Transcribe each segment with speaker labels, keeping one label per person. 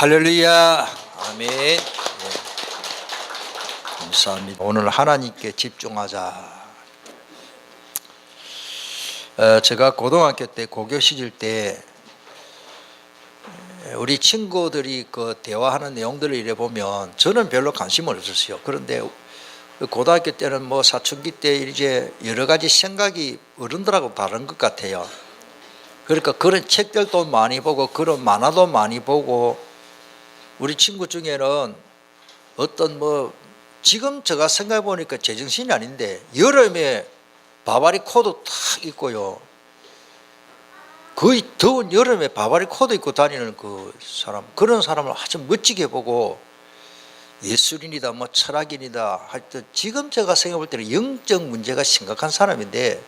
Speaker 1: 할렐루야. 아멘. 네. 감사합니다. 오늘 하나님께 집중하자. 제가 고등학교 때 고교 시절 때 우리 친구들이 그 대화하는 내용들을 이래 보면 저는 별로 관심을 없었어요. 그런데 고등학교 때는 뭐 사춘기 때 이제 여러 가지 생각이 어른들하고 다른 것 같아요. 그러니까 그런 책들도 많이 보고 그런 만화도 많이 보고, 우리 친구 중에는 어떤 뭐 지금 제가 생각해 보니까 제정신이 아닌데 여름에 바바리 코도 탁 입고요, 거의 더운 여름에 바바리 코도 입고 다니는 그 사람, 그런 사람을 아주 멋지게 보고 예술인이다 뭐 철학인이다 하여튼 지금 제가 생각해 볼 때는 영적 문제가 심각한 사람인데,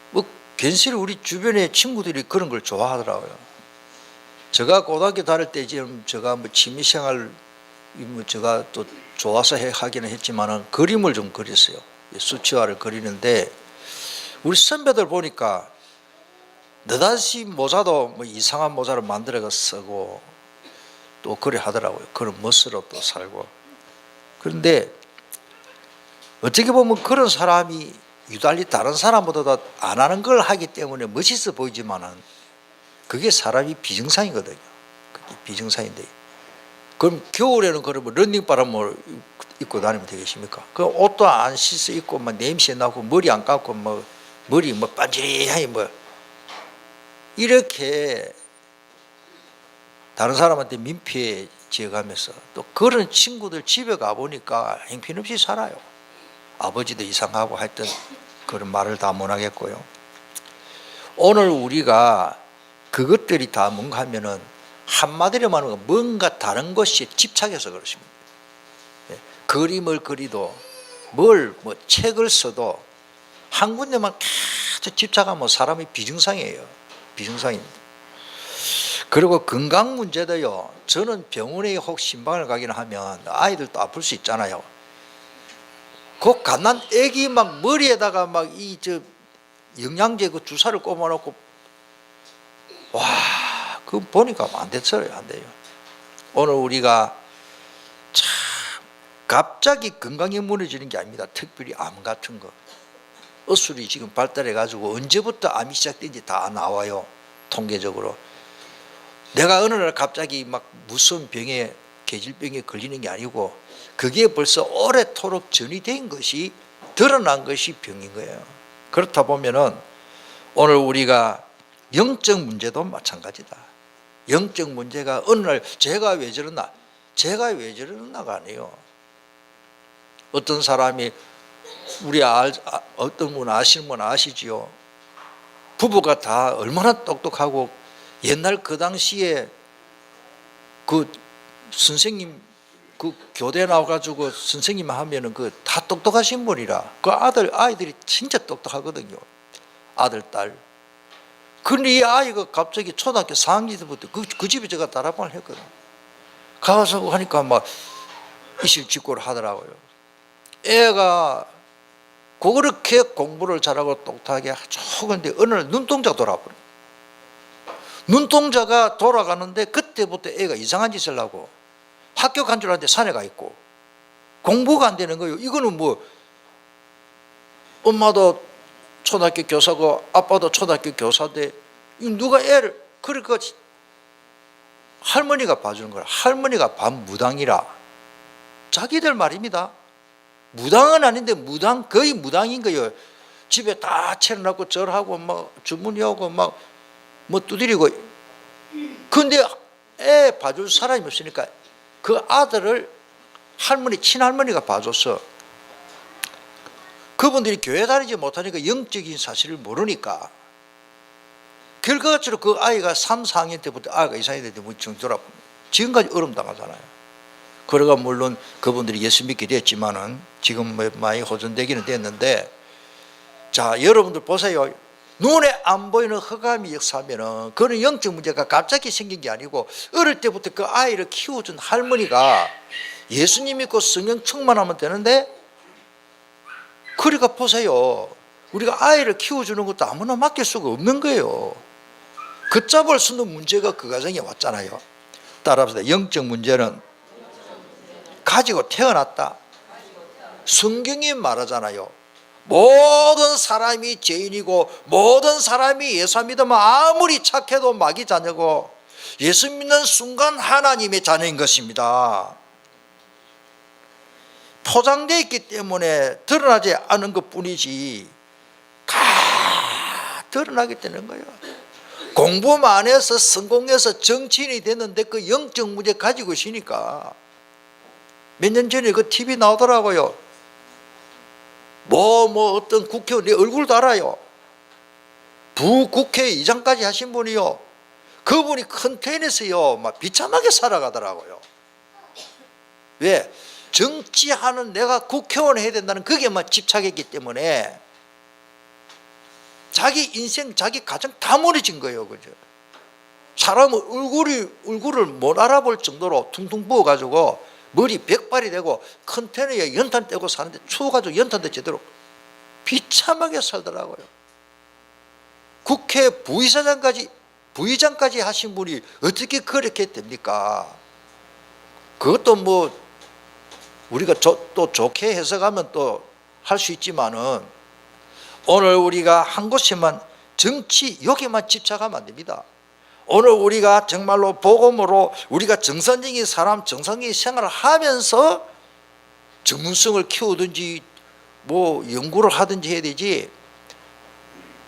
Speaker 1: 뭐 괜시리 우리 주변의 친구들이 그런 걸 좋아하더라고요. 제가 고등학교 다닐 때 지금 제가 뭐 취미생활 뭐 제가 또 좋아서 하기는 했지만은 그림을 좀 그렸어요. 수치화를 그리는데 우리 선배들 보니까 느닷이 모자도 뭐 이상한 모자를 만들어서 쓰고 또 그래 하더라고요. 그런 멋으로 또 살고. 그런데 어떻게 보면 그런 사람이 유달리 다른 사람보다 안 하는 걸 하기 때문에 멋있어 보이지만은 그게 사람이 비정상이거든요. 그게 비정상인데, 그럼 겨울에는 그러면 런닝바람을 입고 다니면 되겠습니까? 그 옷도 안 씻어 입고 막 냄새 나고 머리 안 감고 뭐 머리 뭐 반지하니 뭐 이렇게 다른 사람한테 민폐 지어가면서, 또 그런 친구들 집에 가보니까 형편없이 살아요. 아버지도 이상하고 하여튼 그런 말을 다 못 하겠고요. 오늘 우리가 그것들이 다 뭔가 하면은 한마디로 말하면 뭔가 다른 것에 집착해서 그렇습니다. 그림을 그리도 뭐 책을 써도 한 군데만 계속 집착하면 사람이 비정상이에요. 비정상입니다. 그리고 건강 문제도요, 저는 병원에 혹 신방을 가기는 하면 아이들도 아플 수 있잖아요. 그 갓난 애기 막 머리에다가 막 이 저 영양제 그 주사를 꼽아놓고, 와, 그거 보니까 안 됐어요. 안 돼요. 오늘 우리가 참 갑자기 건강이 무너지는 게 아닙니다. 특별히 암 같은 거, 어술이 지금 발달해 가지고 언제부터 암이 시작된지 다 나와요. 통계적으로. 내가 어느 날 갑자기 막 무슨 병에, 계질병에 걸리는 게 아니고 그게 벌써 오래도록 전이된 것이, 드러난 것이 병인 거예요. 그렇다 보면은 오늘 우리가 영적 문제도 마찬가지다. 영적 문제가 어느 날 제가 왜 저러나, 제가 왜 저러나가 아니에요. 어떤 사람이 우리 어떤 분 아시는 분 아시지요? 부부가 다 얼마나 똑똑하고 옛날 그 당시에 그 선생님 그 교대 나와가지고 선생님 하면은 그 다 똑똑하신 분이라 그 아이들이 진짜 똑똑하거든요. 아들, 딸. 근데 이 아이가 갑자기 초등학교 4학년 때부터 그 집에 제가 다락방을 했거든요. 가서 하니까 막 이실직고를 하더라고요. 애가 그렇게 공부를 잘하고 똑똑하게 하죠. 그런데 어느 날 눈동자가 돌아버려요. 눈동자가 돌아가는데 그때부터 애가 이상한 짓을 하고 학교 간 줄 알았는데 산에 가 있고 공부가 안 되는 거예요. 이거는 뭐 엄마도 초등학교 교사고 아빠도 초등학교 교사인데 누가 애를, 그러니까 할머니가 봐주는 거라. 할머니가 반무당이라 자기들 말입니다. 무당은 아닌데 무당, 거의 무당인 거예요. 집에 다 차려놓고 절하고 막 주문이 오고 막 뭐 두드리고. 근데 애 봐줄 사람이 없으니까 그 아들을 할머니, 친할머니가 봐줘서, 그분들이 교회 다니지 못하니까 영적인 사실을 모르니까 결과적으로 그 아이가 3, 4학년 때부터 아이가 이상이 됐는데 뭐 정돌아 지금까지 어름당하잖아요. 그래가 물론 그분들이 예수 믿게 됐지만은 지금 뭐 많이 호전되기는 됐는데, 자 여러분들 보세요. 눈에 안 보이는 흑암이 역사하면은 그런 영적 문제가 갑자기 생긴 게 아니고 어릴 때부터 그 아이를 키워준 할머니가 예수님 믿고 성령 충만하면 되는데, 그러니까 보세요. 우리가 아이를 키워주는 것도 아무나 맡길 수가 없는 거예요. 걷잡을 수 있는 문제가 그 가정에 왔잖아요. 따라합시다. 영적 문제는 가지고 태어났다. 성경이 말하잖아요. 모든 사람이 죄인이고 모든 사람이 예수 믿으면 아무리 착해도 마귀 자녀고 예수 믿는 순간 하나님의 자녀인 것입니다. 포장되어 있기 때문에 드러나지 않은 것뿐이지 다 드러나게 되는 거예요. 공부만 해서 성공해서 정치인이 됐는데 그 영적 문제 가지고 있으니까 몇 년 전에 그 TV 나오더라고요. 어떤 국회의원 내 얼굴도 알아요. 부국회의장까지 하신 분이요. 그분이 컨테이너에서요 막 비참하게 살아가더라고요. 왜? 정치하는 내가 국회의원 해야 된다는 그게만 집착했기 때문에 자기 인생, 자기 가정 다 무너진 거예요. 그죠? 사람은 얼굴을 못 알아볼 정도로 퉁퉁 부어가지고 머리 백발이 되고 컨테이너에 연탄 떼고 사는데 추워가지고 연탄도 제대로 비참하게 살더라고요. 국회 부의장까지 하신 분이 어떻게 그렇게 됩니까? 그것도 우리가 또 좋게 해석하면 또 할 수 있지만은 오늘 우리가 한 곳에만 정치 여기만 집착하면 안 됩니다. 오늘 우리가 정말로 복음으로 우리가 정상적인 사람, 정상적인 생활을 하면서 전문성을 키우든지 연구를 하든지 해야 되지,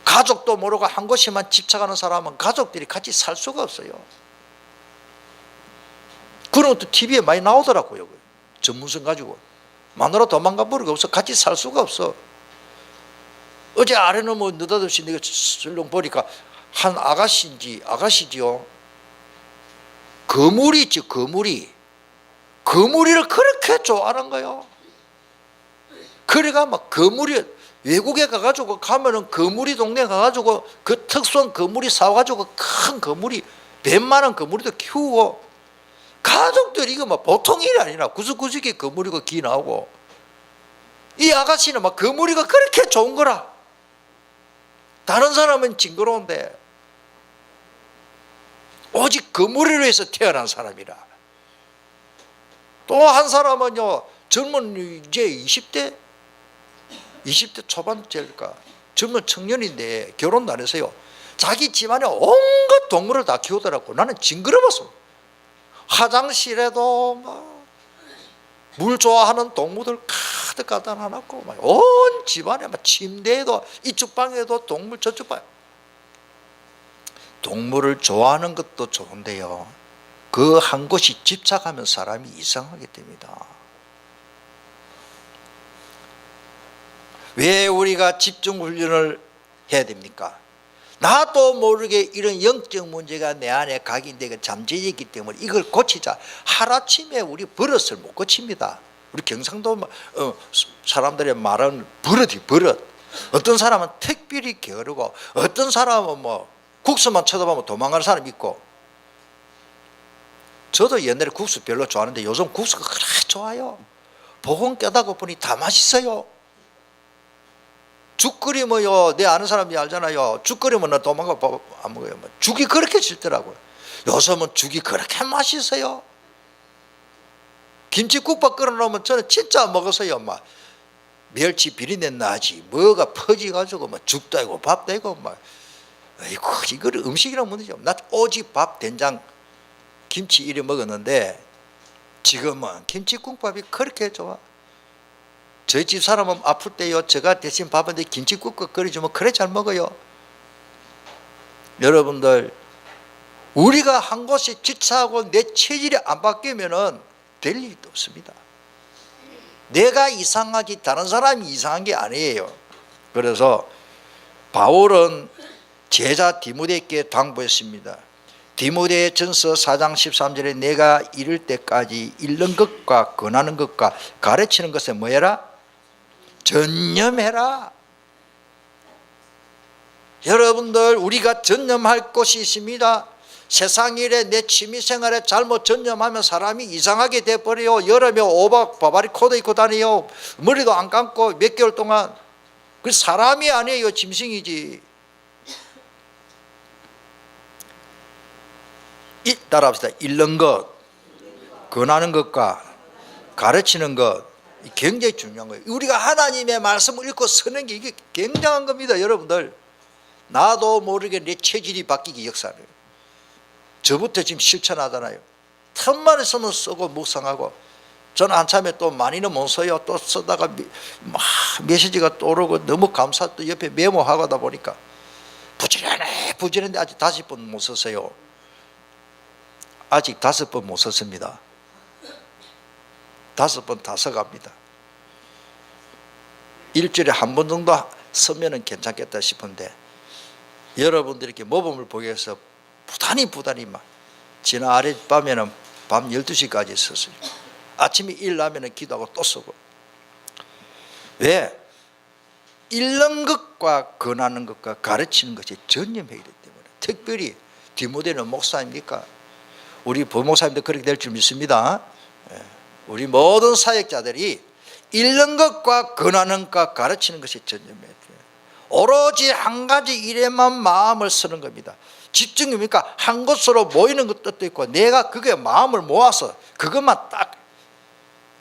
Speaker 1: 가족도 모르고 한 곳에만 집착하는 사람은 가족들이 같이 살 수가 없어요. 그런 것도 TV에 많이 나오더라고요. 전문성 가지고 마누라 도망가 버리고 없어. 같이 살 수가 없어. 어제 아래는 느닷없이 내가 설령 보니까 한 아가씨지요. 거물이 있지, 거물이를 그렇게 좋아하는 거예요. 그래가 막 거물이 외국에 가가지고 가면은 거물이 동네 가가지고 그 특수한 거물이 사와가지고 큰 거물이 100만 거물이도 키우고 가족들이 이거 막 보통 일이 아니라 구석구석에 거물이고 기 나오고 이 아가씨는 막 거물이가 그렇게 좋은 거라. 다른 사람은 징그러운데 오직 거물이로 해서 태어난 사람이라. 또 한 사람은요 젊은 이제 20대 초반째일까 젊은 청년인데 결혼도 안 해서요 자기 집안에 온갖 동물을 다 키우더라고. 나는 징그러웠어. 화장실에도 물 좋아하는 동물들 가득 갖다 놔놨고 온 집안에 침대에도 이쪽 방에도 동물 저쪽 방. 동물을 좋아하는 것도 좋은데요 그 한 곳이 집착하면 사람이 이상하게 됩니다. 왜 우리가 집중 훈련을 해야 됩니까? 나도 모르게 이런 영적 문제가 내 안에 각인되고 잠재져 있기 때문에 이걸 고치자. 하루아침에 우리 버릇을 못 고칩니다. 우리 경상도 사람들의 말은 버릇. 어떤 사람은 특별히 게으르고 어떤 사람은 국수만 쳐다보면 도망가는 사람이 있고. 저도 옛날에 국수 별로 좋아하는데 요즘 국수가 그렇게 좋아요. 복음 깨닫고 보니 다 맛있어요. 죽 끓이면요, 내 아는 사람이 알잖아요. 죽 끓이면 나 도망가 안 먹어요. 죽이 그렇게 싫더라고요. 요즘은 죽이 그렇게 맛있어요. 김치국밥 끓여놓으면 저는 진짜 먹었어요. 멸치 비린내 나지. 뭐가 퍼지가지고 죽도 아니고 밥도 아니고 아이고 이걸 음식이라고 먹는지. 나 오직 밥, 된장, 김치 이래 먹었는데 지금은 김치국밥이 그렇게 좋아. 저희 집 사람은 아플 때요 제가 대신 밥인데 김치국 끓여주면 그래 잘 먹어요. 여러분들 우리가 한 곳에 집착하고 내 체질이 안 바뀌면은 될 일도 없습니다. 내가 이상하지 다른 사람이 이상한 게 아니에요. 그래서 바울은 제자 디모데에게 당부했습니다. 디모데전서 4장 13절에 내가 이를 때까지 읽는 것과 권하는 것과 가르치는 것에 뭐해라? 전념해라. 여러분들 우리가 전념할 곳이 있습니다. 세상 일에 내 취미생활에 잘못 전념하면 사람이 이상하게 돼버려요. 여름에 오박 바바리 코도 입고 다녀요. 머리도 안 감고 몇 개월 동안. 그 사람이 아니에요. 짐승이지. 따라합시다. 읽는 것, 권하는 것과 가르치는 것, 굉장히 중요한 거예요. 우리가 하나님의 말씀을 읽고 쓰는 게 이게 굉장한 겁니다. 여러분들, 나도 모르게 내 체질이 바뀌기 역사를. 저부터 지금 실천하잖아요. 틈만 있으면 쓰고 묵상하고. 저는 한참에 또 많이는 못 써요. 또 쓰다가 막 메시지가 또 오르고 너무 감사, 또 옆에 메모하고 하다 보니까 부지런한데 아직 5번 못 썼어요. 아직 5번 못 썼습니다. 5번 다 써갑니다. 일주일에 한 번 정도 쓰면 괜찮겠다 싶은데, 여러분들이 이렇게 모범을 보기 위해서 부단히 막 지난 아랫밤에는 밤 12시까지 썼어요. 아침에 일나면 기도하고 또 쓰고. 왜? 읽는 것과 권하는 것과 가르치는 것이 전념해야 되기 때문에. 특별히 디모데는 목사입니까? 우리 부목사님도 그렇게 될 줄 믿습니다. 우리 모든 사역자들이 읽는 것과 권하는 것과 가르치는 것이 전념해야 돼요. 오로지 한 가지 일에만 마음을 쓰는 겁니다. 집중입니까? 한 곳으로 모이는 것도 있고, 내가 그게 마음을 모아서 그것만 딱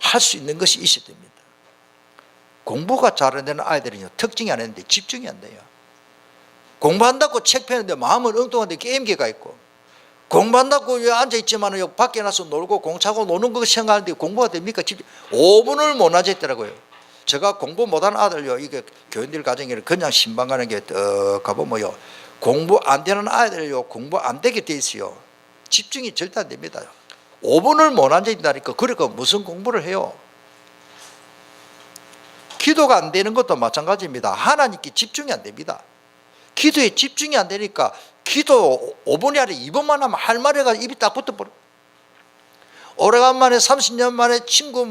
Speaker 1: 할 수 있는 것이 있어야 됩니다. 공부가 잘 안 되는 아이들은요, 특징이 안 되는데 집중이 안 돼요. 공부한다고 책 펴는데 마음은 엉뚱한데 게임기가 있고, 공부한다고 앉아있지만 밖에 나서 놀고 공차고 노는 거 생각하는데 공부가 됩니까? 5분을 못 앉아있더라고요. 제가 공부 못하는 아들요, 이게 교인들 가정에 그냥 신방 가는 게 떡 가보면요, 공부 안 되는 아이들요, 공부 안 되게 돼 있어요. 집중이 절대 안 됩니다. 5분을 못 앉아있다니까. 그러니까 무슨 공부를 해요? 기도가 안 되는 것도 마찬가지입니다. 하나님께 집중이 안 됩니다. 기도에 집중이 안 되니까 기도 5분이 아니라 2분만 하면 할 말이 가지고 입이 딱 붙어버려. 오래간만에 30년 만에 친구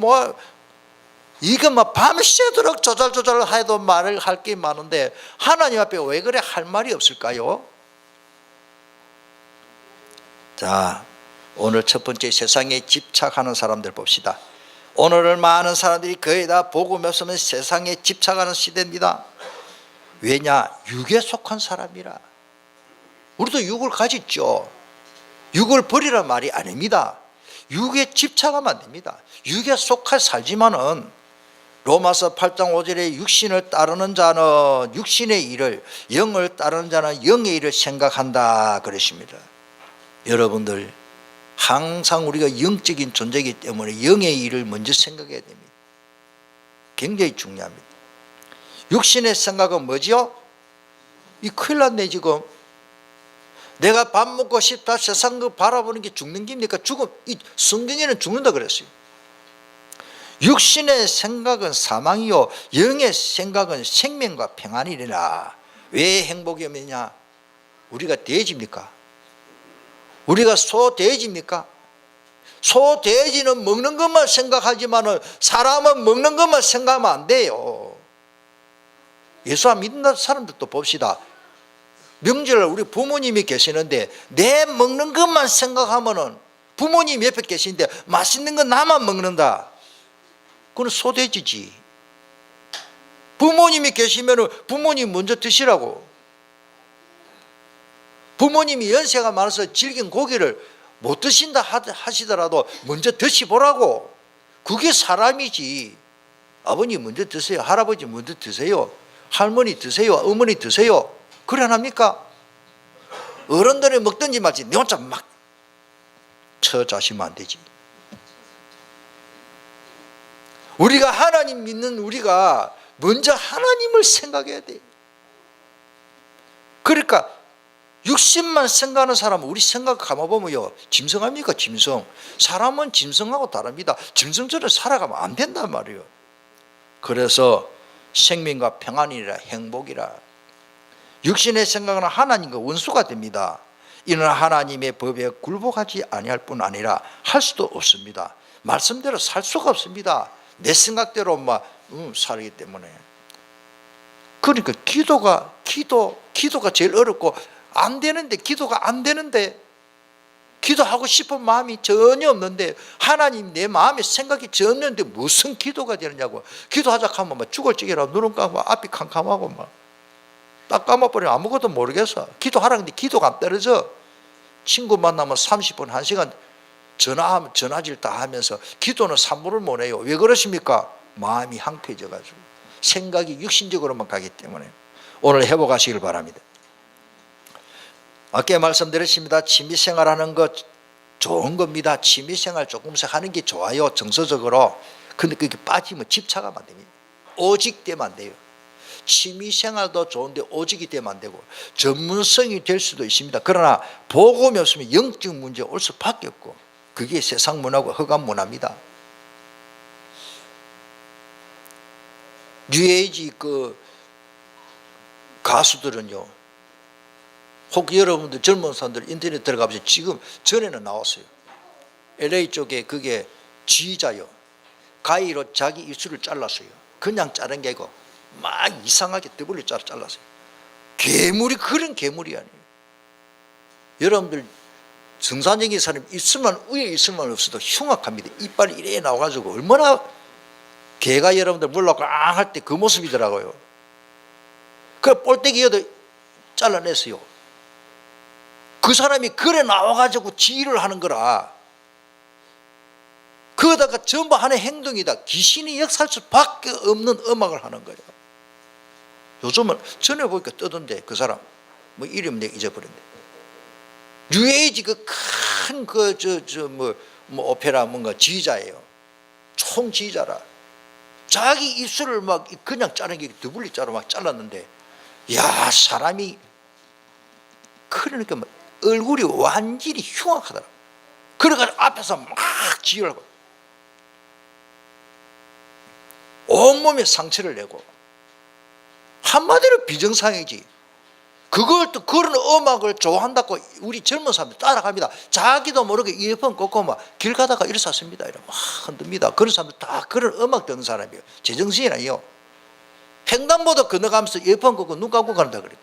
Speaker 1: 이거 막 밤새도록 조잘조잘 해도 말을 할 게 많은데, 하나님 앞에 왜 그래 할 말이 없을까요? 자, 오늘 첫 번째, 세상에 집착하는 사람들 봅시다. 오늘은 많은 사람들이 거의 다 복음 없으면 세상에 집착하는 시대입니다. 왜냐? 육에 속한 사람이라. 우리도 육을 가졌죠. 육을 버리란 말이 아닙니다. 육에 집착하면 안 됩니다. 육에 속해 살지만은, 로마서 8장 5절에 육신을 따르는 자는 육신의 일을, 영을 따르는 자는 영의 일을 생각한다 그러십니다. 여러분들, 항상 우리가 영적인 존재이기 때문에 영의 일을 먼저 생각해야 됩니다. 굉장히 중요합니다. 육신의 생각은 뭐지요? 이 큰일 났네 지금. 내가 밥 먹고 싶다, 세상 거 바라보는 게 죽는 겁니까? 이 성경에는 죽는다 그랬어요. 육신의 생각은 사망이요, 영의 생각은 생명과 평안이라. 왜 행복이 없느냐? 우리가 돼지입니까? 우리가 소돼지입니까? 소돼지는 먹는 것만 생각하지만 사람은 먹는 것만 생각하면 안 돼요. 예수 안 믿는 사람들도 봅시다. 명절 우리 부모님이 계시는데 내 먹는 것만 생각하면은, 부모님 옆에 계시는데 맛있는 거 나만 먹는다, 그건 소돼지지. 부모님이 계시면은 부모님 먼저 드시라고. 부모님이 연세가 많아서 질긴 고기를 못 드신다 하시더라도 먼저 드시보라고. 그게 사람이지. 아버님 먼저 드세요, 할아버지 먼저 드세요, 할머니 드세요, 어머니 드세요, 그래 안 합니까? 어른들이 먹든지 말지 내 혼자 막 처자시면 안 되지. 우리가 하나님 믿는 우리가 먼저 하나님을 생각해야 돼. 그러니까 육신만 생각하는 사람은, 우리 생각 감아보면요, 짐승합니까? 짐승. 사람은 짐승하고 다릅니다. 짐승처럼 살아가면 안 된단 말이에요. 그래서 생명과 평안이라, 행복이라. 육신의 생각은 하나님과 원수가 됩니다. 이는 하나님의 법에 굴복하지 아니할 뿐 아니라 할 수도 없습니다. 말씀대로 살 수가 없습니다. 내 생각대로 살기 때문에. 그러니까 기도가 제일 어렵고, 안 되는데, 기도가 안 되는데, 기도하고 싶은 마음이 전혀 없는데, 하나님 내 마음에 생각이 전혀 없는데 무슨 기도가 되느냐고. 기도하자 하면 막 죽을 찌개라 눈은 감고 앞이 캄캄하고 딱 감아버리면 아무것도 모르겠어. 기도하라는데 기도가 안 떨어져. 친구 만나면 30분, 1시간 전화질 다 하면서 기도는 3분을 못 해요. 왜 그러십니까? 마음이 황폐해져 가지고 생각이 육신적으로만 가기 때문에. 오늘 회복하시길 바랍니다. 아까 말씀드렸습니다. 취미생활하는 것 좋은 겁니다. 취미생활 조금씩 하는 게 좋아요, 정서적으로. 근데 그게 빠지면 집착하면 안 됩니다. 오직 되면 안 돼요. 취미생활도 좋은데 오직이 되면 안 되고 전문성이 될 수도 있습니다. 그러나 복음이 없으면 영적 문제 올 수밖에 없고, 그게 세상 문화고 허감 문화입니다. 뉴에이지 그 가수들은요, 혹 여러분들 젊은 사람들 인터넷 들어가보세요. 지금 전에는 나왔어요. LA 쪽에 그게 지휘자요, 가위로 자기 입술을 잘랐어요. 그냥 자른 게 아니고 막 이상하게 더블로 잘랐어요. 괴물이 그런 괴물이 아니에요. 여러분들 정상적인 사람 입술만 위에 입술만 없어도 흉악합니다. 이빨이 이래 나와가지고 얼마나 개가 여러분들 물러가 할 때 그 모습이더라고요. 그 볼때기여도 잘라냈어요. 그 사람이 그래 나와가지고 지휘를 하는 거라. 그러다가 전부 하는 행동이다. 귀신이 역사할 수밖에 없는 음악을 하는 거예요. 요즘은 전에 보니까 뜨던데 그 사람 뭐 이름 내가 잊어버렸네. 뉴에이지 그 큰 뭐 오페라 뭔가 지휘자예요. 총 지휘자라. 자기 입술을 막 그냥 자른 게 더블리 자로 막 잘랐는데, 야, 사람이 그러니까 막 얼굴이 완전히 흉악하더라. 그래가지고 앞에서 막 지휘를 하고 온몸에 상처를 내고, 한마디로 비정상이지. 그걸 또 그런 음악을 좋아한다고 우리 젊은 사람들 따라갑니다. 자기도 모르게 이어폰 꽂고 막 길 가다가 일어섰습니다. 이러면 막 흔듭니다. 그런 사람들 다 그런 음악 듣는 사람이에요. 제정신이 아니에요. 횡단보도 건너가면서 이어폰 꽂고 눈 감고 간다 그래요.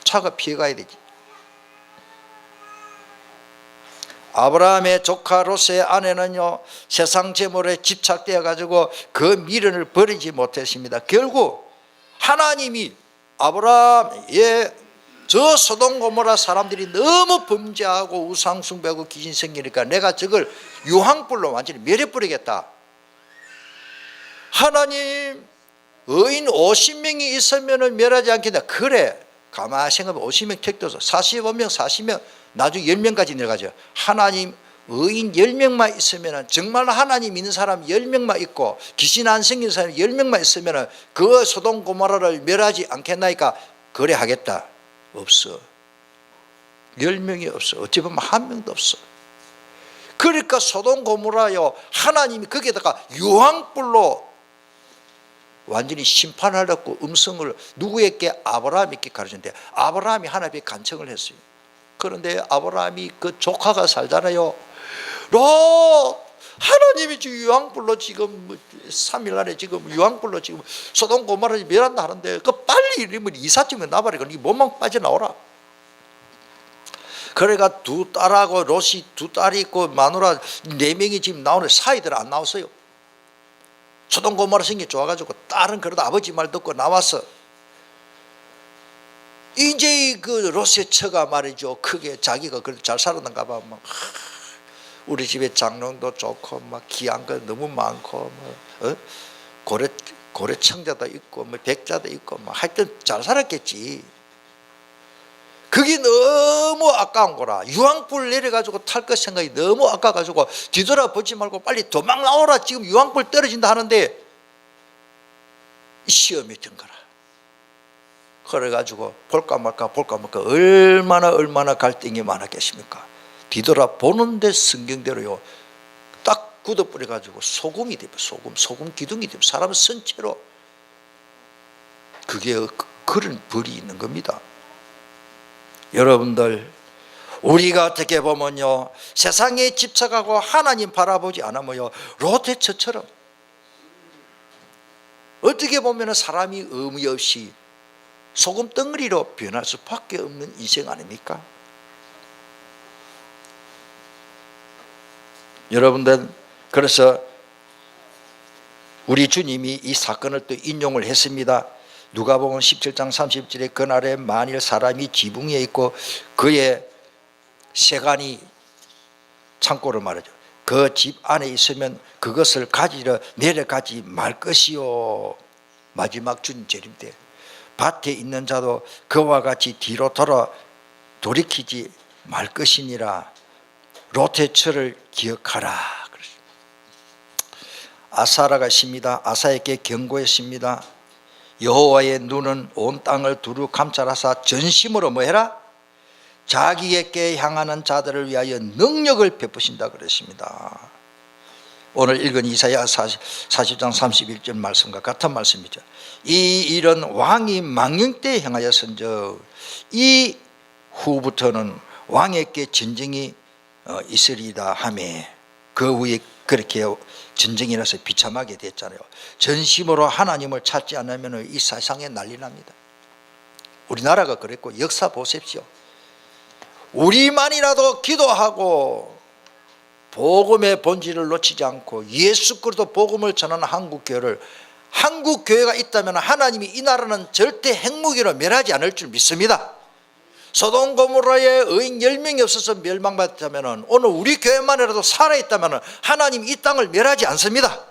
Speaker 1: 차가 피해가야 되지. 아브라함의 조카 롯의 아내는요, 세상 재물에 집착되어 가지고 그 미련을 버리지 못했습니다. 결국 하나님이 아브라함의 저 소돔 고모라 사람들이 너무 범죄하고 우상 숭배하고 귀신 생기니까 내가 저걸 유황불로 완전히 멸해버리겠다. 하나님, 의인 50명이 있으면 멸하지 않겠다. 그래, 가만히 생각하면 50명 택도서 45명 40명 나중에 10명까지 내려가죠. 하나님, 의인 10명만 있으면, 정말 하나님 있는 사람 10명만 있고 귀신 안 생긴 사람 10명만 있으면 그 소돔 고모라를 멸하지 않겠나이까? 그래 하겠다. 없어. 10명이 없어. 어찌 보면 한 명도 없어. 그러니까 소돔 고모라요, 하나님이 거기에다가 유황불로 완전히 심판하려고 음성을 누구에게? 아브라함에게 가르쳤는데, 아브라함이 하나님께 간청을 했어요. 그런데 아브라함이 그 조카가 살잖아요. 롯, 하나님이 지금 유황불로 지금 3일 안에 지금 유황불로 지금 소돔 고모라를 멸한다 하는데, 그 빨리 이러면 이삿짐을 나버리고 네 몸만 빠져나오라. 그래가 두 딸하고 롯이 두 딸이 있고 마누라 4명이 지금 나오는데 사이들 안 나왔어요. 소돔 고모라 생기 좋아가지고 딸은 그래도 아버지 말 듣고 나왔어. 이제 그 롯의 처가 말이죠, 크게 자기가 그래도 잘 살았는가 봐. 막 우리 집에 장롱도 좋고 막 귀한 거 너무 많고 뭐 고래청자도 있고 뭐 백자도 있고 뭐 하여튼 잘 살았겠지. 그게 너무 아까운 거라. 유황불 내려가지고 탈 것 생각이 너무 아까워가지고 뒤돌아보지 말고 빨리 도망 나오라. 지금 유황불 떨어진다 하는데 시험이 든 거라. 그래가지고 볼까 말까 얼마나 갈등이 많았겠습니까? 뒤돌아보는데 성경대로요, 딱 굳어버려가지고 소금이 되고 소금 기둥이 되고 사람은 선체로, 그게 그런 벌이 있는 겁니다. 여러분들, 우리가 어떻게 보면요, 세상에 집착하고 하나님 바라보지 않으면요, 롯의 처처럼 어떻게 보면 사람이 의미 없이 소금 덩어리로 변할 수밖에 없는 인생 아닙니까? 여러분들, 그래서 우리 주님이 이 사건을 또 인용을 했습니다. 누가복음 17장 30절에 그날에 만일 사람이 지붕 위에 있고 그의 세간이 창고를 말하죠. 그 집 안에 있으면 그것을 가지러 내려가지 말 것이요. 마지막 주님 재림 때 밭에 있는 자도 그와 같이 뒤로 돌이키지 말 것이니라. 롯의 철을 기억하라. 아사라가 있습니다. 아사에게 경고했습니다. 여호와의 눈은 온 땅을 두루 감찰하사 전심으로 뭐해라? 자기에게 향하는 자들을 위하여 능력을 베푸신다 그랬습니다. 오늘 읽은 이사야 40장 31절 말씀과 같은 말씀이죠. 이 일은 왕이 망령 때에 행하였은즉 이 후부터는 왕에게 전쟁이 있으리이다 하며 그 후에 그렇게 전쟁이 나서 비참하게 됐잖아요. 전심으로 하나님을 찾지 않으면 이 세상에 난리 납니다. 우리나라가 그랬고 역사 보십시오. 우리만이라도 기도하고 복음의 본질을 놓치지 않고 예수 그리스도 복음을 전하는 한국교회가 있다면 하나님이 이 나라는 절대 핵무기로 멸하지 않을 줄 믿습니다. 소돔 고모라의 의인 10명이 없어서 멸망받았다면 오늘 우리 교회만이라도 살아있다면 하나님 이 땅을 멸하지 않습니다.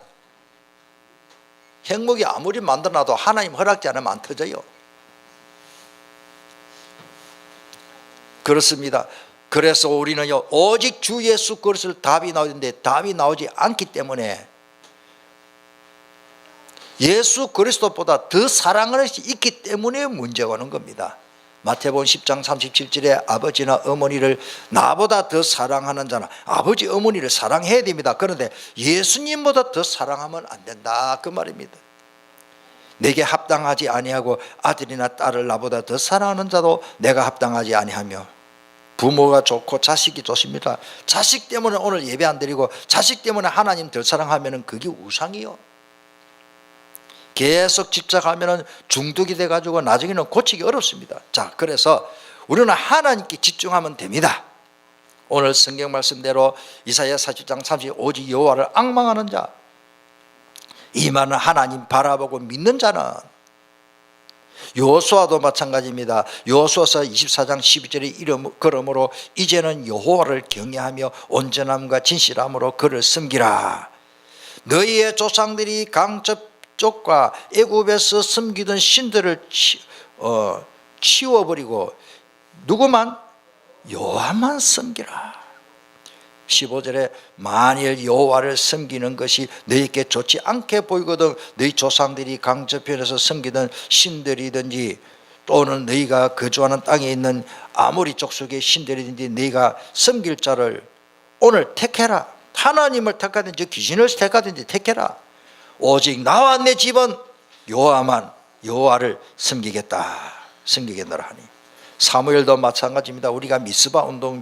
Speaker 1: 핵무기 아무리 만들어놔도 하나님 허락지 않으면 안 터져요. 그렇습니다. 그래서 우리는요 오직 주 예수 그리스도를 답이 나오는데 답이 나오지 않기 때문에 예수 그리스도보다 더 사랑하는 것이 있기 때문에 문제가 오는 겁니다. 마태복음 10장 37절에 아버지나 어머니를 나보다 더 사랑하는 자는 아버지 어머니를 사랑해야 됩니다. 그런데 예수님보다 더 사랑하면 안 된다 그 말입니다. 내게 합당하지 아니하고 아들이나 딸을 나보다 더 사랑하는 자도 내가 합당하지 아니하며 부모가 좋고 자식이 좋습니다. 자식 때문에 오늘 예배 안 드리고 자식 때문에 하나님 덜 사랑하면 그게 우상이요. 계속 집착하면 중독이 돼가지고 나중에는 고치기 어렵습니다. 자, 그래서 우리는 하나님께 집중하면 됩니다. 오늘 성경 말씀대로 이사야 40장 30 오직 여호와를 앙망하는 자, 이 말은 하나님 바라보고 믿는 자는 여호수아도 마찬가지입니다. 여호수아서 24장 12절에 그러므로 이제는 여호와를 경외하며 온전함과 진실함으로 그를 섬기라. 너희의 조상들이 강접족과 애굽에서 섬기던 신들을 치워버리고 누구만? 여호와만 섬기라. 15절에 만일 여호와를 섬기는 것이 너희에게 좋지 않게 보이거든 너희 조상들이 강저편에서 섬기던 신들이든지 또는 너희가 거주하는 땅에 있는 아모리 족속의 신들이든지 너희가 섬길 자를 오늘 택해라. 하나님을 택하든지 귀신을 택하든지 택해라. 오직 나와 내 집은 여호와를 섬기겠다. 섬기겠노라 하니. 사무엘도 마찬가지입니다. 우리가 미스바 운동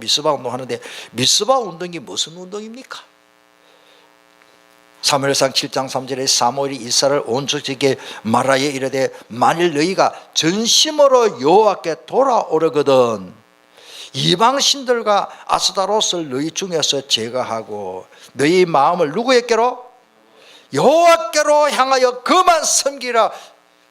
Speaker 1: 하는데 미스바 운동이 무슨 운동입니까? 사무엘상 7장 3절에 사무엘이 이스라엘 온 족속에게 말하여 이르되 만일 너희가 전심으로 여호와께 돌아오려거든 이방 신들과 아스타롯을 너희 중에서 제거하고 너희 마음을 누구에게로? 여호와께로 향하여 그만 섬기라.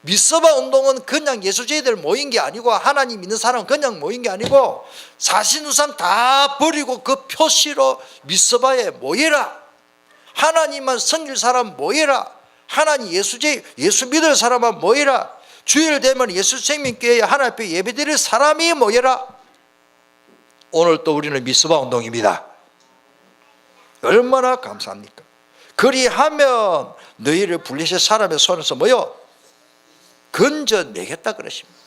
Speaker 1: 미스바 운동은 그냥 예수제들 모인 게 아니고 하나님 믿는 사람은 그냥 모인 게 아니고 사신우산 다 버리고 그 표시로 미스바에 모여라. 하나님만 섬길 사람 모여라. 하나님 예수 믿을 사람만 모여라. 주일 되면 예수 생명교회에 하나님 앞에 예배드릴 사람이 모여라. 오늘 또 우리는 미스바 운동입니다. 얼마나 감사합니까? 그리하면 너희를 블레셋 사람의 손에서 뭐요? 건져내겠다 그러십니다.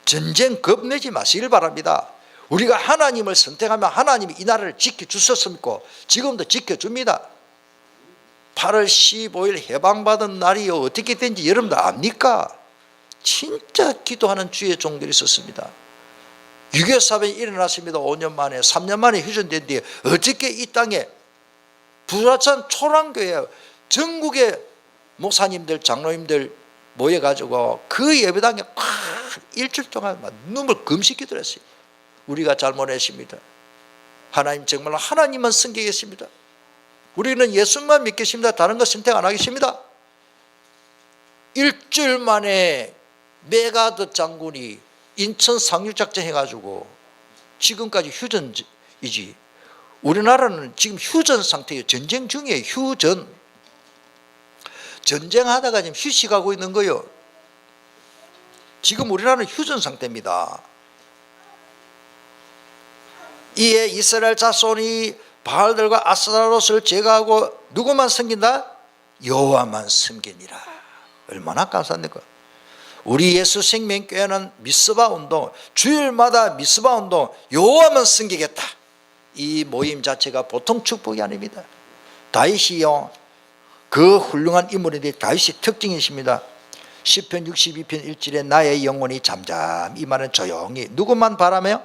Speaker 1: 전쟁 겁내지 마시길 바랍니다. 우리가 하나님을 선택하면 하나님이 이 나라를 지켜주셨습니까? 지금도 지켜줍니다. 8월 15일 해방받은 날이 어떻게 된지 여러분들 압니까? 진짜 기도하는 주의 종들이 있었습니다. 6.25 사변이 일어났습니다. 5년 만에 3년 만에 휴전된 뒤에 어떻게 이 땅에 부라천 초랑교회 전국의 목사님들 장로님들 모여가지고 그 예배당에 꽉 일주일 동안 눈물 금식기도를 했어요. 우리가 잘못했습니다. 하나님 정말 하나님만 섬기겠습니다. 우리는 예수만 믿겠습니다. 다른 거 선택 안 하겠습니다. 일주일 만에 메가드 장군이 인천 상륙작전 해가지고 지금까지 휴전이지. 우리나라는 지금 휴전 상태예요. 전쟁 중이에요. 휴전. 전쟁하다가 지금 휴식하고 있는 거예요. 지금 우리나라는 휴전 상태입니다. 이에 이스라엘 자손이 바알들과 아스타롯을 제거하고 누구만 섬긴다? 여호와만 섬기니라. 얼마나 감사합니까? 우리 예수 생명교회는 미스바 운동, 주일마다 미스바 운동, 여호와만 섬기겠다. 이 모임 자체가 보통 축복이 아닙니다. 다윗이요, 그 훌륭한 인물인데 다윗이 특징이십니다. 시편 62편 1절에 나의 영혼이 잠잠, 이 말은 조용히 누구만 바라며?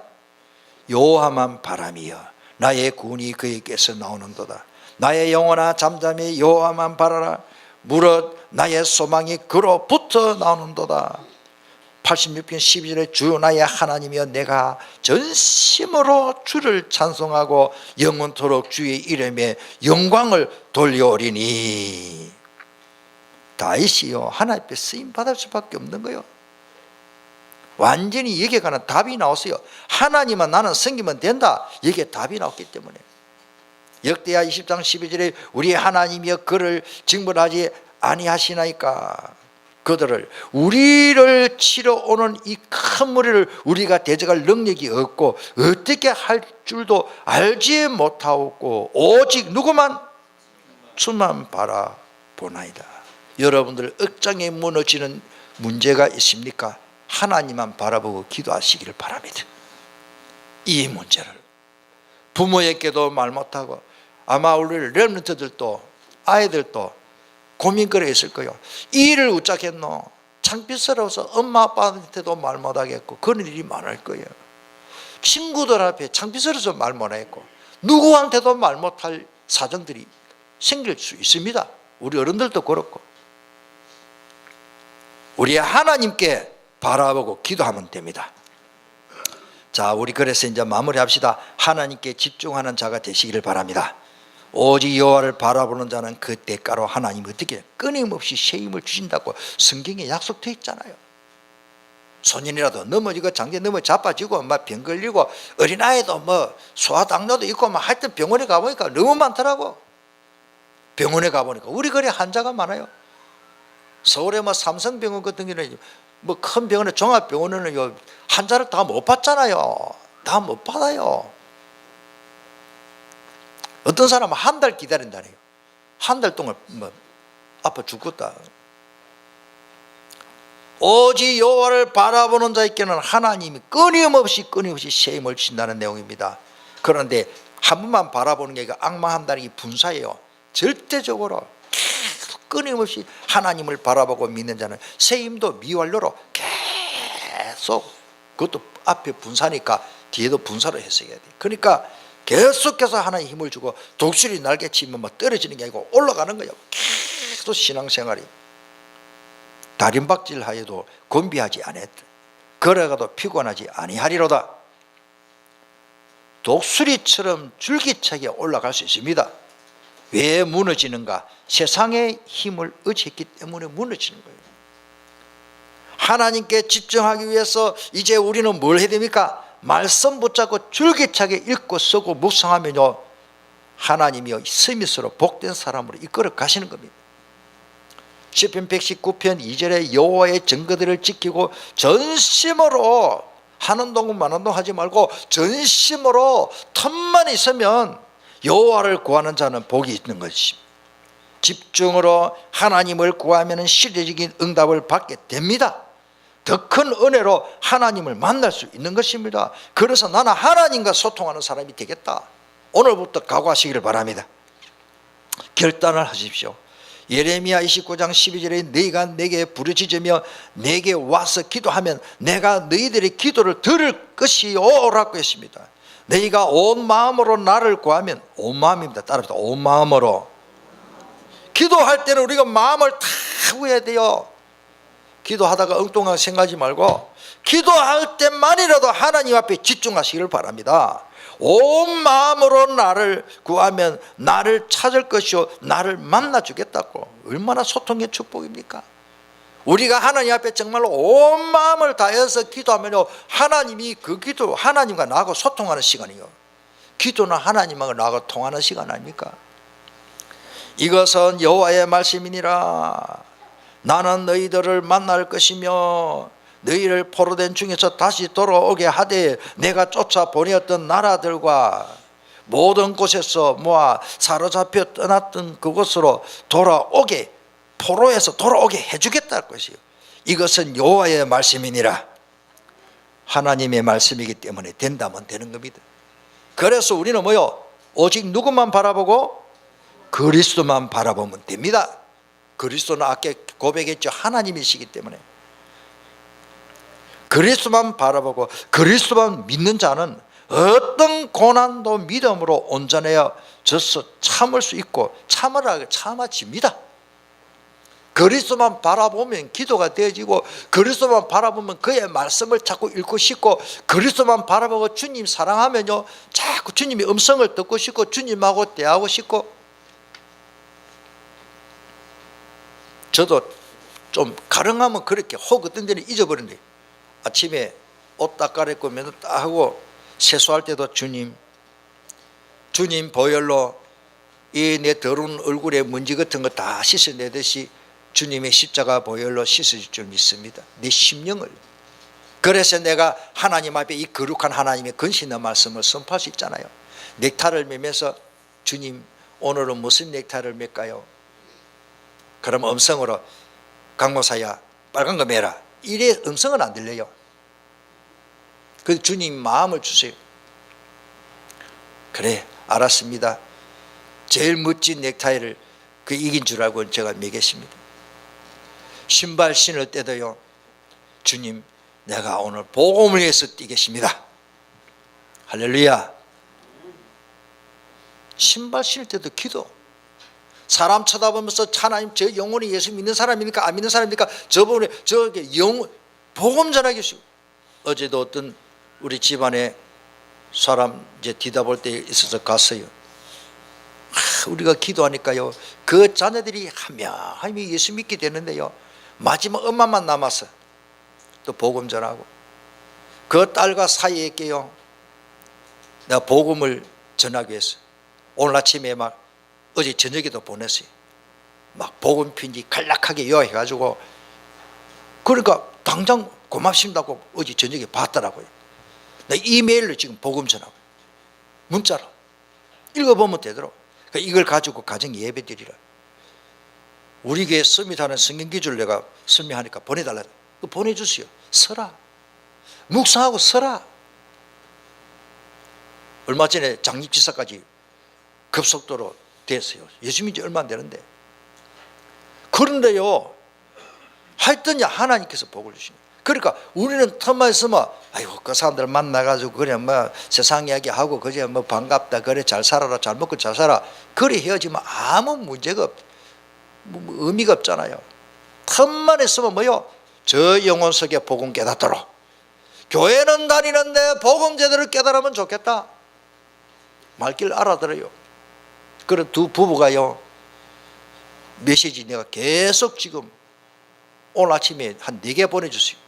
Speaker 1: 여호와만 바라미여 나의 구원이 그에게서 나오는도다. 나의 영혼아 잠잠히 여호와만 바라라. 무릇 나의 소망이 그로부터 나오는도다. 86편 12절에 주 나의 하나님이여 내가 전심으로 주를 찬송하고 영원토록 주의 이름에 영광을 돌려오리니. 다윗이요 하나님 앞에 쓰임받을 수밖에 없는 거예요. 완전히 여기에 관한 답이 나왔어요. 하나님만 나는 섬기면 된다. 여기에 답이 나왔기 때문에. 역대하 20장 12절에 우리 하나님이여 그를 징벌하지 아니하시나이까. 그들을 우리를 치러 오는 이 큰 무리를 우리가 대적할 능력이 없고 어떻게 할 줄도 알지 못하고 오직 누구만? 주만 바라보나이다. 여러분들 억장에 무너지는 문제가 있습니까? 하나님만 바라보고 기도하시기를 바랍니다. 이 문제를 부모에게도 말 못하고 아마 우리 렘넌트들도 아이들도 고민거리가 있을 거예요. 이 일을 어쩌겠노? 창피스러워서 엄마 아빠한테도 말 못하겠고 그런 일이 많을 거예요. 친구들 앞에 창피스러워서 말 못하겠고 누구한테도 말 못할 사정들이 생길 수 있습니다. 우리 어른들도 그렇고. 우리 하나님께 바라보고 기도하면 됩니다. 자, 우리 그래서 이제 마무리합시다. 하나님께 집중하는 자가 되시기를 바랍니다. 오직 여호와를 바라보는 자는 그 대가로 하나님이 어떻게 끊임없이 새 힘을 주신다고 성경에 약속되어 있잖아요. 소년이라도 넘어지고 장기 넘어 자빠지고 막 병 걸리고 어린아이도 뭐 소아당뇨도 있고 막 하여튼 병원에 가보니까 너무 많더라고. 병원에 가보니까 우리 거리 환자가 많아요. 서울에 뭐 삼성병원 같은 경우는 뭐 큰 병원에 종합병원에는 환자를 다 못 받잖아요. 다 못 받아요. 어떤 사람은 한 달 기다린다네요. 한 달 동안 뭐 아파 죽겠다. 오직 여호와를 바라보는 자에게는 하나님이 끊임없이 새 힘을 주신다는 내용입니다. 그런데 한 번만 바라보는 게 악마한다는 게 분사예요. 절대적으로 계속 끊임없이 하나님을 바라보고 믿는 자는 새 힘도 미완료로 계속, 그것도 앞에 분사니까 뒤에도 분사를 했어야 돼. 그러니까 계속해서 하나님 힘을 주고 독수리 날개치면 뭐 떨어지는 게 아니고 올라가는 거예요. 계속 신앙생활이. 다림박질하여도 곤비하지 아니했다. 걸어가도 피곤하지 아니하리로다. 독수리처럼 줄기차게 올라갈 수 있습니다. 왜 무너지는가? 세상의 힘을 의지했기 때문에 무너지는 거예요. 하나님께 집중하기 위해서 이제 우리는 뭘 해야 됩니까? 말씀 붙잡고 줄기차게 읽고 쓰고 묵상하면요 하나님이 스미스로 복된 사람으로 이끌어 가시는 겁니다. 시편 119편 2절에 여호와의 증거들을 지키고 전심으로 하는 동안 마는 동안 하지 말고 전심으로 틈만 있으면 여호와를 구하는 자는 복이 있는 것입니다. 집중으로 하나님을 구하면 시대적인 응답을 받게 됩니다. 더 큰 은혜로 하나님을 만날 수 있는 것입니다. 그래서 나는 하나님과 소통하는 사람이 되겠다. 오늘부터 각오하시기를 바랍니다. 결단을 하십시오. 예레미야 29장 12절에 너희가 내게 부르짖으며 내게 와서 기도하면 내가 너희들의 기도를 들을 것이오라고 했습니다. 너희가 온 마음으로 나를 구하면, 온 마음입니다. 따라합시다. 온 마음으로. 기도할 때는 우리가 마음을 다 구해야 돼요. 기도하다가 엉뚱하게 생각하지 말고 기도할 때만이라도 하나님 앞에 집중하시기를 바랍니다. 온 마음으로 나를 구하면 나를 찾을 것이요 나를 만나주겠다고. 얼마나 소통의 축복입니까? 우리가 하나님 앞에 정말로 온 마음을 다해서 기도하면요, 하나님이 그 기도, 하나님과 나하고 소통하는 시간이요, 기도는 하나님하고 나하고 통하는 시간 아닙니까? 이것은 여호와의 말씀이니라. 나는 너희들을 만날 것이며 너희를 포로된 중에서 다시 돌아오게 하되 내가 쫓아 보내었던 나라들과 모든 곳에서 모아 사로잡혀 떠났던 그곳으로 돌아오게, 포로에서 돌아오게 해주겠다는 것이요, 이것은 여호와의 말씀이니라. 하나님의 말씀이기 때문에 된다면 되는 겁니다. 그래서 우리는 뭐요? 오직 누구만 바라보고? 그리스도만 바라보면 됩니다. 그리스도는 아까 고백했죠. 하나님이시기 때문에 그리스도만 바라보고 그리스도만 믿는 자는 어떤 고난도 믿음으로 온전해져서 참을 수 있고 참아집니다. 그리스도만 바라보면 기도가 되어지고, 그리스도만 바라보면 그의 말씀을 자꾸 읽고 싶고, 그리스도만 바라보고 주님 사랑하면요, 자꾸 주님의 음성을 듣고 싶고 주님하고 대하고 싶고. 저도 좀 가능하면 그렇게 혹 어떤 데는 잊어버린대. 아침에 옷 딱 갈아입고 면도 딱 하고 세수할 때도 주님 보혈로 이 내 더러운 얼굴에 먼지 같은 거 다 씻어내듯이 주님의 십자가 보혈로 씻어줄 줄 믿습니다. 내 심령을. 그래서 내가 하나님 앞에 이 거룩한 하나님의 근신의 말씀을 선포할 수 있잖아요. 넥타를 매면서 주님 오늘은 무슨 넥타를 맬까요? 그럼 음성으로 강목사야 빨간 거 매라. 이래 음성은 안 들려요. 그 주님 마음을 주세요. 그래 알았습니다. 제일 멋진 넥타이를 그 이긴 줄 알고 제가 매겠습니다. 신발 신을 때도요, 주님 내가 오늘 복음을 위해서 뛰겠습니다. 할렐루야. 신발 신을 때도 기도. 사람 쳐다보면서 하나님 저 영혼이 예수 믿는 사람입니까 안 믿는 사람입니까? 저번에 저게 복음 전하기 쉬워. 어제도 어떤 우리 집안에 사람 이제 뒤다볼 때 있어서 갔어요. 우리가 기도하니까요, 그 자녀들이 하며 예수 믿게 되는데요, 마지막 엄마만 남았어. 또 복음 전하고. 그 딸과 사이에 있게요, 내가 복음을 전하기 위해서 오늘 아침에 막 어제 저녁에도 보냈어요. 막 복음 편지 간략하게 요약해가지고, 그러니까 당장 고맙습니다고 어제 저녁에 봤더라고요. 나 이메일로 지금 복음 전하고 문자로 읽어보면 되더라고. 그러니까 이걸 가지고 가정 예배 드리라. 우리 교회 서밋하는 성경기주를 내가 설명하니까 보내달라. 보내주세요. 서라. 묵상하고 서라. 얼마 전에 장립지사까지 급속도로 됐어요. 예수 믿은 지 얼마 안 되는데. 그런데요, 하여튼 하나님께서 복을 주십니다. 그러니까 우리는 틈만 있으면 아이고 그 사람들 만나가지고 그래 뭐 세상 이야기하고 그래 뭐 반갑다 그래 잘 살아라 잘 먹고 잘 살아 그래 헤어지면 아무 문제가 의미가 없잖아요. 틈만 있으면 뭐요? 저 영혼 속에 복음 깨닫도록. 교회는 다니는데 복음 제대로 깨달으면 좋겠다. 말길 알아들어요. 그런 두 부부가요, 메시지 내가 계속 지금 오늘 아침에 한 4개 보내주세요.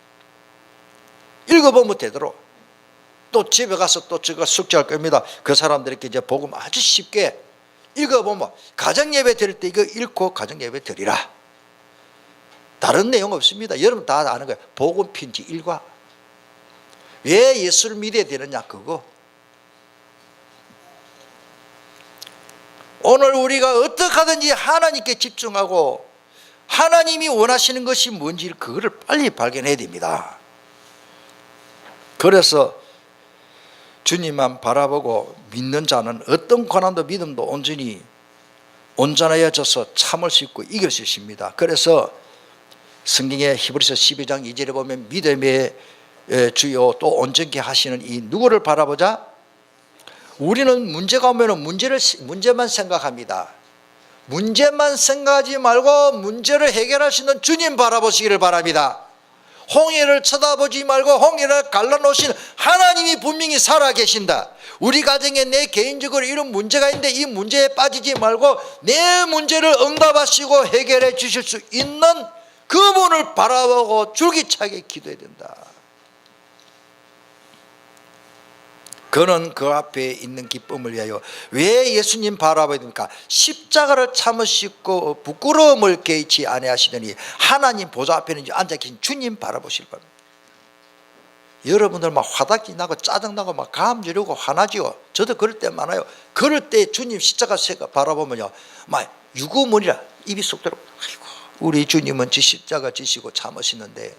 Speaker 1: 읽어보면 되도록. 또 집에 가서 또 제가 숙제할 겁니다. 그 사람들에게 이제 복음 아주 쉽게 읽어보면, 가정예배 드릴 때 이거 읽고 가정예배 드리라. 다른 내용 없습니다. 여러분 다 아는 거예요. 복음 편지 1과. 왜 예수를 믿어야 되느냐 그거. 오늘 우리가 어떻게 하든지 하나님께 집중하고 하나님이 원하시는 것이 뭔지 그거를 빨리 발견해야 됩니다. 그래서 주님만 바라보고 믿는 자는 어떤 고난도 믿음도 온전히 온전하여져서 참을 수 있고 이길 수 있습니다. 그래서 성경의 히브리서 12장 2절에 보면 믿음의 주요 또 온전케 하시는 이 누구를 바라보자? 우리는 문제가 오면 문제만 생각합니다. 문제만 생각하지 말고 문제를 해결할 수 있는 주님 바라보시기를 바랍니다. 홍해를 쳐다보지 말고 홍해를 갈라놓으신 하나님이 분명히 살아계신다. 우리 가정에 내 개인적으로 이런 문제가 있는데 이 문제에 빠지지 말고 내 문제를 응답하시고 해결해 주실 수 있는 그분을 바라보고 줄기차게 기도해야 된다. 그는 그 앞에 있는 기쁨을 위하여 왜 예수님 바라봐야 됩니까? 십자가를 참으시고 부끄러움을 개의치 아니하시더니 하나님 보좌 앞에는 앉아 계신 주님 바라보실 겁니다. 여러분들 막 화답기 나고 짜증나고 막 감지르고 화나지요. 저도 그럴 때 많아요. 그럴 때 주님 십자가 바라보면요, 막 유구문이라 입이 쏙 들어. 아이고, 우리 주님은 십자가 지시고 참으시는데,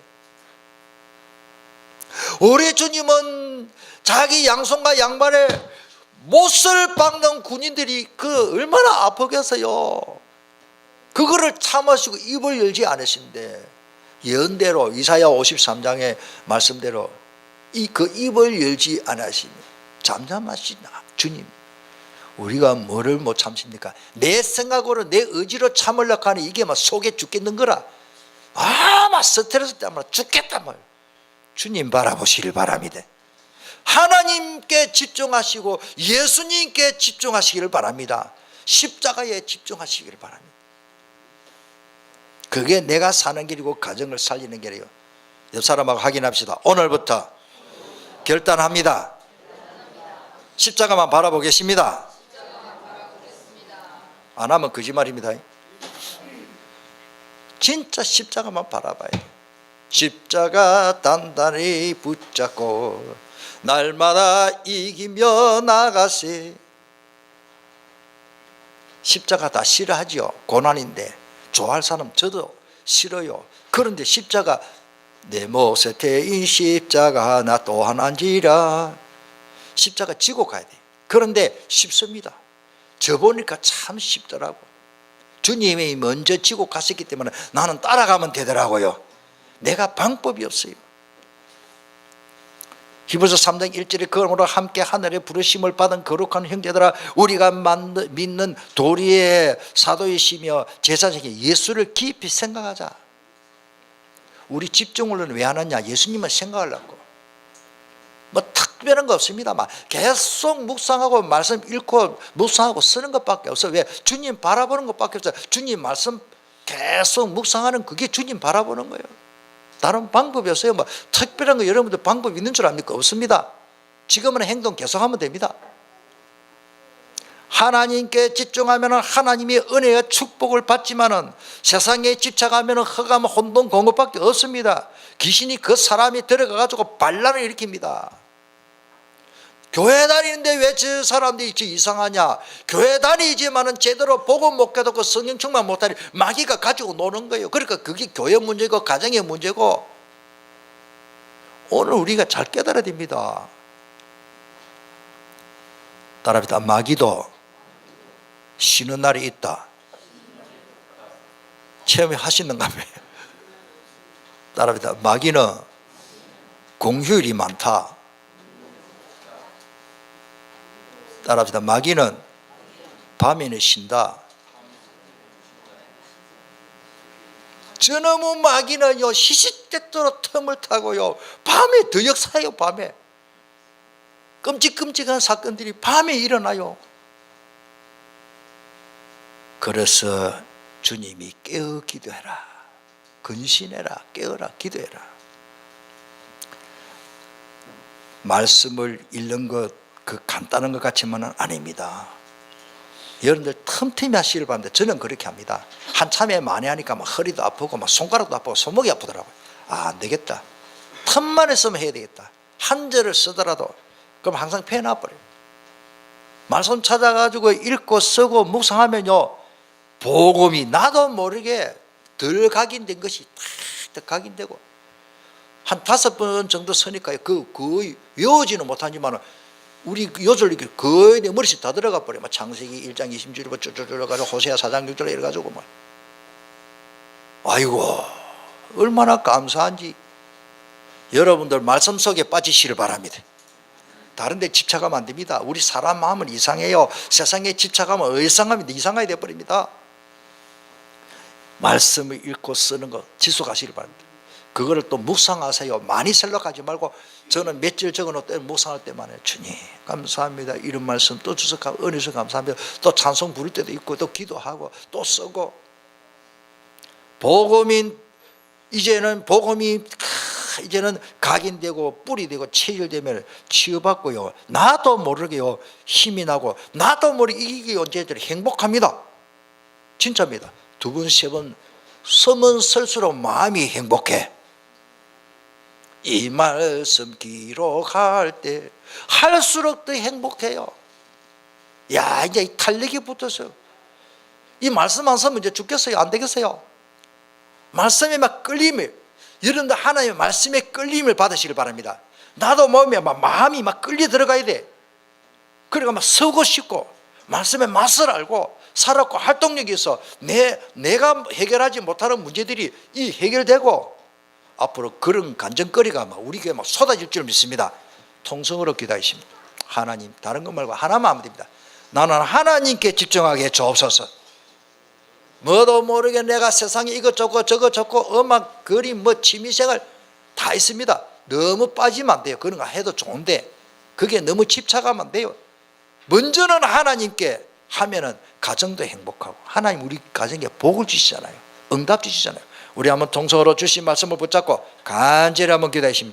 Speaker 1: 우리 주님은 자기 양손과 양발에 못을 박는 군인들이 그 얼마나 아프겠어요. 그거를 참으시고 입을 열지 않으신데, 예언대로 이사야 53장의 말씀대로 그 입을 열지 않으시니 잠잠하신 주님, 우리가 뭐를 못 참습니까? 내 생각으로 내 의지로 참으려고 하니 이게 막 속에 죽겠는 거라. 막 스트레스 때문에 죽겠단 말. 주님 바라보시길 바랍니다. 하나님께 집중하시고 예수님께 집중하시기를 바랍니다. 십자가에 집중하시기를 바랍니다. 그게 내가 사는 길이고 가정을 살리는 길이에요. 옆 사람하고 확인합시다. 오늘부터 결단합니다. 십자가만 바라보겠습니다. 안 하면 거짓말입니다. 진짜 십자가만 바라봐요. 십자가 단단히 붙잡고 날마다 이기며 나가세. 십자가 다 싫어하지요. 고난인데. 좋아할 사람 저도 싫어요. 그런데 십자가, 내 몫에 태인 십자가 나 또한 안지라. 십자가 지고 가야 돼. 그런데 쉽습니다. 져보니까 참 쉽더라고. 주님이 먼저 지고 갔었기 때문에 나는 따라가면 되더라고요. 내가 방법이 없어요. 히브리서 3장 1절에 그러므로 함께 하늘에 부르심을 받은 거룩한 형제들아, 우리가 믿는 도리의 사도이시며 제사장이 예수를 깊이 생각하자. 우리 집중을 왜 하느냐? 예수님을 생각하려고. 뭐 특별한 거 없습니다. 막 계속 묵상하고 말씀 읽고 묵상하고 쓰는 것밖에 없어. 왜? 주님 바라보는 것밖에 없어. 주님 말씀 계속 묵상하는 그게 주님 바라보는 거예요. 다른 방법이 없어요. 뭐 특별한 거 여러분들 방법 있는 줄 압니까? 없습니다. 지금은 행동 계속하면 됩니다. 하나님께 집중하면 하나님의 은혜와 축복을 받지만은 세상에 집착하면 허감 혼돈 공급밖에 없습니다. 귀신이 그 사람이 들어가 가지고 반란을 일으킵니다. 교회 다니는데 왜 저 사람들이 이상하냐? 교회 다니지만은 제대로 복음 못 깨닫고 성령 충만 못하니 마귀가 가지고 노는 거예요. 그러니까 그게 교회 문제고 가정의 문제고. 오늘 우리가 잘 깨달아야 됩니다. 따라합니다. 마귀도 쉬는 날이 있다. 체험하시는가 봐요. 따라합니다. 마귀는 공휴일이 많다. 따라합시다. 마귀는 밤에는 쉰다. 저놈의 마귀는요, 시시때때로 틈을 타고요, 밤에 더 역사해요. 밤에 끔찍끔찍한 사건들이 밤에 일어나요. 그래서 주님이 깨어 기도해라, 근신해라, 깨어라, 기도해라. 말씀을 읽는 것 그 간단한 것 같지만은 아닙니다. 여러분들 틈틈이 하시길 바랍니다. 저는 그렇게 합니다. 한참에 많이 하니까 막 허리도 아프고 막 손가락도 아프고 손목이 아프더라고요. 안 되겠다. 틈만 있으면 해야 되겠다. 한 절을 쓰더라도 그럼 항상 펴놔버려요. 말씀 찾아가지고 읽고 쓰고 묵상하면요, 복음이 나도 모르게 덜 각인된 것이 탁 각인되고, 한 5번 정도 쓰니까 거의 외우지는 못하지만 우리 요절 거의 내 머릿속에 다 들어가 버려. 막 창세기 1장 20절부터 쭉쭉쭉 가지고 호세아 4장 6절 이래 가지고 막, 아이고 얼마나 감사한지. 여러분들 말씀 속에 빠지시길 바랍니다. 다른 데 집착하면 안 됩니다. 우리 사람 마음은 이상해요. 세상에 집착하면 이상합니다. 이상하게 되어버립니다. 말씀을 읽고 쓰는 거 지속하시길 바랍니다. 그거를 또 묵상하세요. 많이 생각하지 말고, 저는 몇 줄 적어놓을 때 묵상할 때만 해요. 주님 감사합니다. 이런 말씀 또 주석하고 은혜서 감사합니다. 또 찬송 부를 때도 있고 또 기도하고 또 쓰고. 복음인 이제는 복음이 이제는 각인되고 뿌리 되고 체질되면 치유받고요. 나도 모르게요 힘이 나고 나도 모르게 이게 언제든 행복합니다. 진짜입니다. 두 번 세 번 서면 설수록 마음이 행복해. 이 말씀 기록할 때 할수록 더 행복해요. 야, 이제 탄력이 붙었어요. 이 말씀 안 쓰면 이제 죽겠어요? 안 되겠어요? 말씀에 막 끌림을, 여러분들 하나님의 말씀에 끌림을 받으시길 바랍니다. 나도 마음이 막 끌려 들어가야 돼. 그러니까 막 서고 싶고 말씀의 맛을 알고 살았고 활동력이 있어. 내가 해결하지 못하는 문제들이 이 해결되고 앞으로 그런 간증거리가 막 우리 교회에 막 쏟아질 줄 믿습니다. 통성으로 기도하십니다. 하나님, 다른 것 말고 하나만 하면 됩니다. 나는 하나님께 집중하게 주옵소서. 뭐도 모르게 내가 세상에 이것저것 저것저것 음악, 그림, 취미생활 다 있습니다. 너무 빠지면 안 돼요. 그런 거 해도 좋은데 그게 너무 집착하면 안 돼요. 먼저는 하나님께 하면은 가정도 행복하고 하나님 우리 가정에 복을 주시잖아요. 응답 주시잖아요. 우리 한번 통성으로 주신 말씀을 붙잡고 간절히 한번 기도하십니다.